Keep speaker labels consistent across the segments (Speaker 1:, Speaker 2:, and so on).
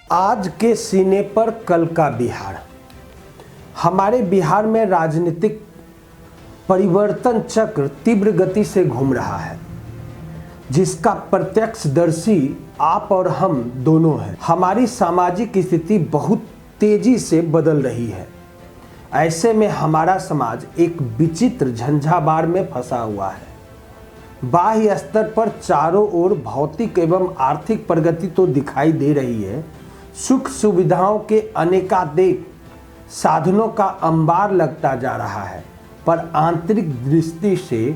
Speaker 1: आज के सीने पर कल का बिहार। हमारे बिहार में राजनीतिक परिवर्तन चक्र तीव्र गति से घूम रहा है, जिसका प्रत्यक्षदर्शी आप और हम दोनों हैं। हमारी सामाजिक स्थिति बहुत तेजी से बदल रही है। ऐसे में हमारा समाज एक विचित्र झंझावात में फंसा हुआ है। बाह्य स्तर पर चारों ओर भौतिक एवं आर्थिक प्रगति तो दिखाई दे रही है, सुख सुविधाओं के अनेकानेक साधनों का अंबार लगता जा रहा है, पर आंतरिक दृष्टि से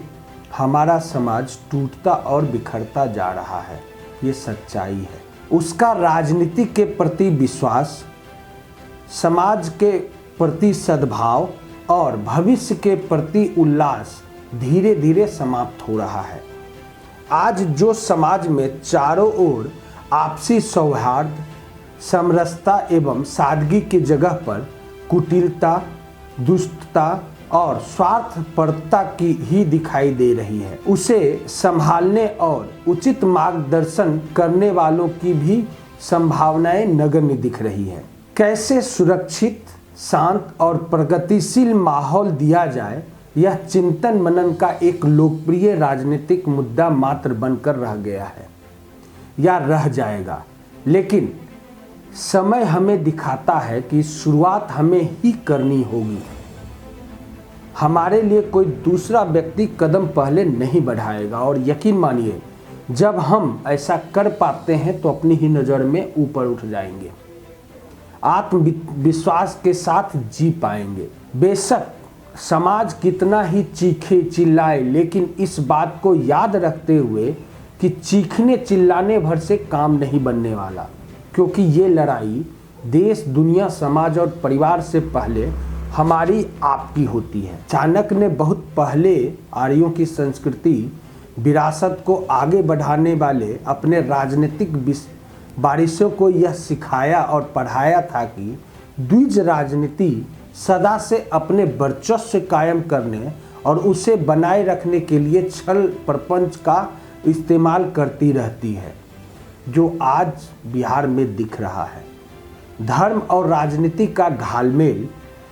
Speaker 1: हमारा समाज टूटता और बिखरता जा रहा है। ये सच्चाई है। उसका राजनीति के प्रति विश्वास, समाज के प्रति सद्भाव और भविष्य के प्रति उल्लास धीरे धीरे समाप्त हो रहा है। आज जो समाज में चारों ओर आपसी सौहार्द, समरसता एवं सादगी की जगह पर कुटिलता, दुष्टता और स्वार्थपरता की ही दिखाई दे रही है, उसे संभालने और उचित मार्गदर्शन करने वालों की भी संभावनाएं नगण्य दिख रही है। कैसे सुरक्षित, शांत और प्रगतिशील माहौल दिया जाए, यह चिंतन मनन का एक लोकप्रिय राजनीतिक मुद्दा मात्र बनकर रह गया है या रह जाएगा। लेकिन समय हमें दिखाता है कि शुरुआत हमें ही करनी होगी। हमारे लिए कोई दूसरा व्यक्ति कदम पहले नहीं बढ़ाएगा, और यकीन मानिए जब हम ऐसा कर पाते हैं तो अपनी ही नज़र में ऊपर उठ जाएंगे, आत्मविश्वास के साथ जी पाएंगे। बेशक समाज कितना ही चीखे चिल्लाए, लेकिन इस बात को याद रखते हुए कि चीखने चिल्लाने भर से काम नहीं बनने वाला, क्योंकि ये लड़ाई देश, दुनिया, समाज और परिवार से पहले हमारी आपकी होती है। चाणक्य ने बहुत पहले आर्यों की संस्कृति विरासत को आगे बढ़ाने वाले अपने राजनीतिक वारिसों को यह सिखाया और पढ़ाया था कि द्विज राजनीति सदा से अपने वर्चस्व कायम करने और उसे बनाए रखने के लिए छल प्रपंच का इस्तेमाल करती रहती है, जो आज बिहार में दिख रहा है। धर्म और राजनीति का घालमेल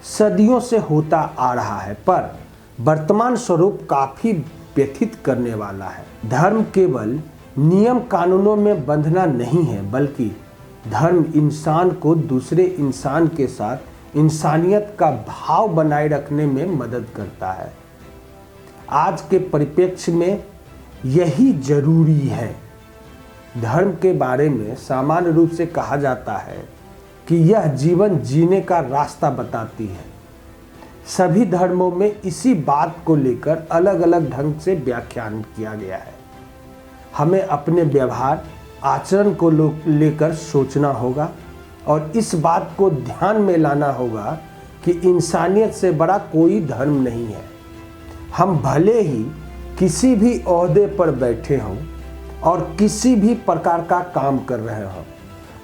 Speaker 1: सदियों से होता आ रहा है, पर वर्तमान स्वरूप काफी व्यथित करने वाला है। धर्म केवल नियम कानूनों में बंधना नहीं है, बल्कि धर्म इंसान को दूसरे इंसान के साथ इंसानियत का भाव बनाए रखने में मदद करता है। आज के परिप्रेक्ष्य में यही जरूरी है। धर्म के बारे में सामान्य रूप से कहा जाता है कि यह जीवन जीने का रास्ता बताती है। सभी धर्मों में इसी बात को लेकर अलग अलग ढंग से व्याख्यान किया गया है। हमें अपने व्यवहार आचरण को लेकर सोचना होगा और इस बात को ध्यान में लाना होगा कि इंसानियत से बड़ा कोई धर्म नहीं है। हम भले ही किसी भी ओहदे पर बैठे हों और किसी भी प्रकार का काम कर रहे हों,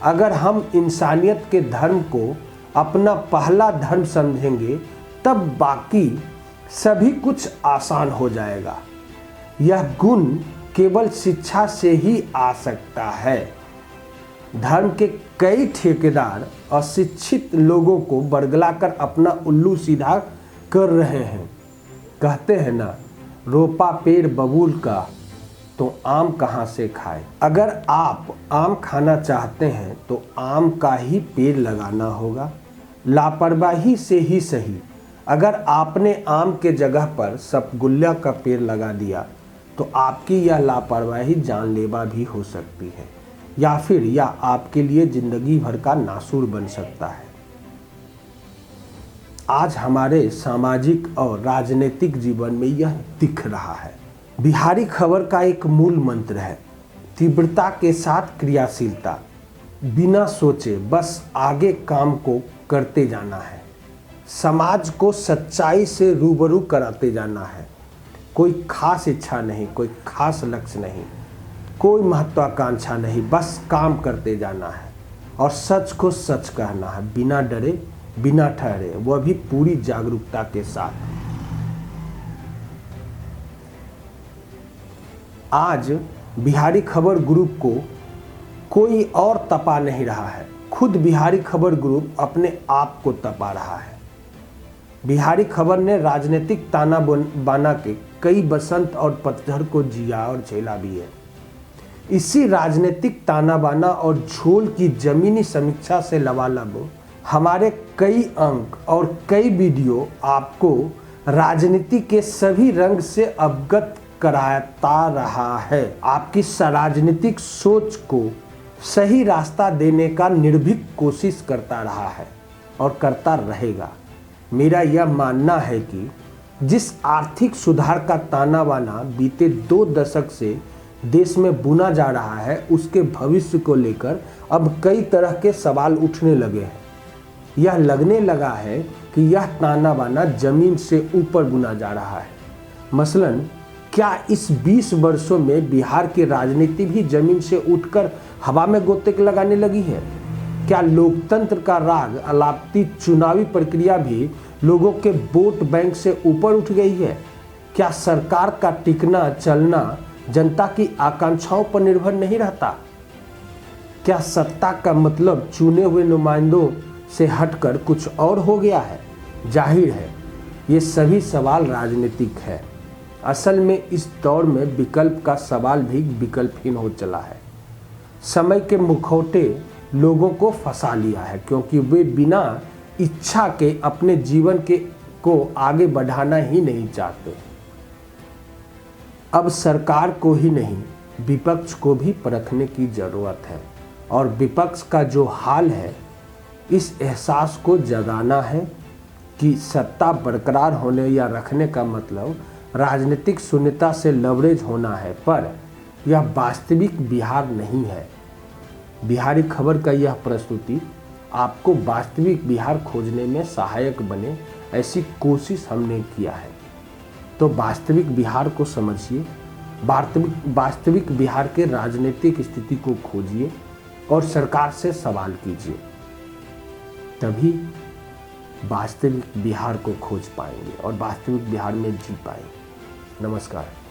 Speaker 1: अगर हम इंसानियत के धर्म को अपना पहला धर्म समझेंगे, तब बाकी सभी कुछ आसान हो जाएगा। यह गुण केवल शिक्षा से ही आ सकता है। धर्म के कई ठेकेदार अशिक्षित लोगों को बरगलाकर अपना उल्लू सीधा कर रहे हैं। कहते हैं ना, रोपा पेड़ बबूल का तो आम कहाँ से खाए। अगर आप आम खाना चाहते हैं तो आम का ही पेड़ लगाना होगा, लापरवाही से ही सही। अगर आपने आम के जगह पर सतगुल्ला का पेड़ लगा दिया तो आपकी यह लापरवाही जानलेवा भी हो सकती है, या फिर यह आपके लिए जिंदगी भर का नासूर बन सकता है। आज हमारे सामाजिक और राजनीतिक जीवन में यह दिख रहा है। बिहारी खबर का एक मूल मंत्र है तीव्रता के साथ क्रियाशीलता। बिना सोचे बस आगे काम को करते जाना है। समाज को सच्चाई से रूबरू कराते जाना है। कोई खास इच्छा नहीं, कोई खास लक्ष्य नहीं, कोई महत्वाकांक्षा नहीं, बस काम करते जाना है और सच को सच कहना है, बिना डरे, बिना ठहरे, वह भी पूरी जागरूकता के साथ। आज बिहारी खबर ग्रुप को कोई और तपा नहीं रहा है, खुद बिहारी खबर ग्रुप अपने आप को तपा रहा है। बिहारी खबर ने राजनीतिक ताना बाना के कई बसंत और पतझड़ को जिया और झेला भी है। इसी राजनीतिक ताना बाना और झोल की जमीनी समीक्षा से लबालब हमारे कई अंक और कई वीडियो आपको राजनीति के सभी रंग से अवगत कराता रहा है, आपकी राजनीतिक सोच को सही रास्ता देने का निर्भीक कोशिश करता रहा है और करता रहेगा। मेरा यह मानना है कि जिस आर्थिक सुधार का ताना बाना बीते 2 दशक से देश में बुना जा रहा है, उसके भविष्य को लेकर अब कई तरह के सवाल उठने लगे हैं। यह लगने लगा है कि यह ताना बाना जमीन से ऊपर बुना जा रहा है। मसलन क्या इस 20 वर्षों में बिहार की राजनीति भी जमीन से उठकर हवा में गोते लगाने लगी है? क्या लोकतंत्र का राग अलापती चुनावी प्रक्रिया भी लोगों के वोट बैंक से ऊपर उठ गई है? क्या सरकार का टिकना चलना जनता की आकांक्षाओं पर निर्भर नहीं रहता? क्या सत्ता का मतलब चुने हुए नुमाइंदों से हटकर कुछ और हो गया है? जाहिर है ये सभी सवाल राजनीतिक है। असल में इस दौर में विकल्प का सवाल भी विकल्पहीन हो चला है। समय के मुखौटे लोगों को फंसा लिया है क्योंकि वे बिना इच्छा के अपने जीवन को आगे बढ़ाना ही नहीं चाहते। अब सरकार को ही नहीं विपक्ष को भी परखने की जरूरत है और विपक्ष का जो हाल है इस एहसास को जगाना है कि सत्ता बरकरार होने या रखने का मतलब राजनीतिक शून्यता से लवरेज होना है, पर यह वास्तविक बिहार नहीं है। बिहारी खबर का यह प्रस्तुति आपको वास्तविक बिहार खोजने में सहायक बने, ऐसी कोशिश हमने किया है। तो वास्तविक बिहार को समझिए, वास्तविक बिहार के राजनीतिक स्थिति को खोजिए और सरकार से सवाल कीजिए, तभी वास्तविक बिहार को खोज पाएंगे और वास्तविक बिहार में जी पाएंगे। नमस्कार।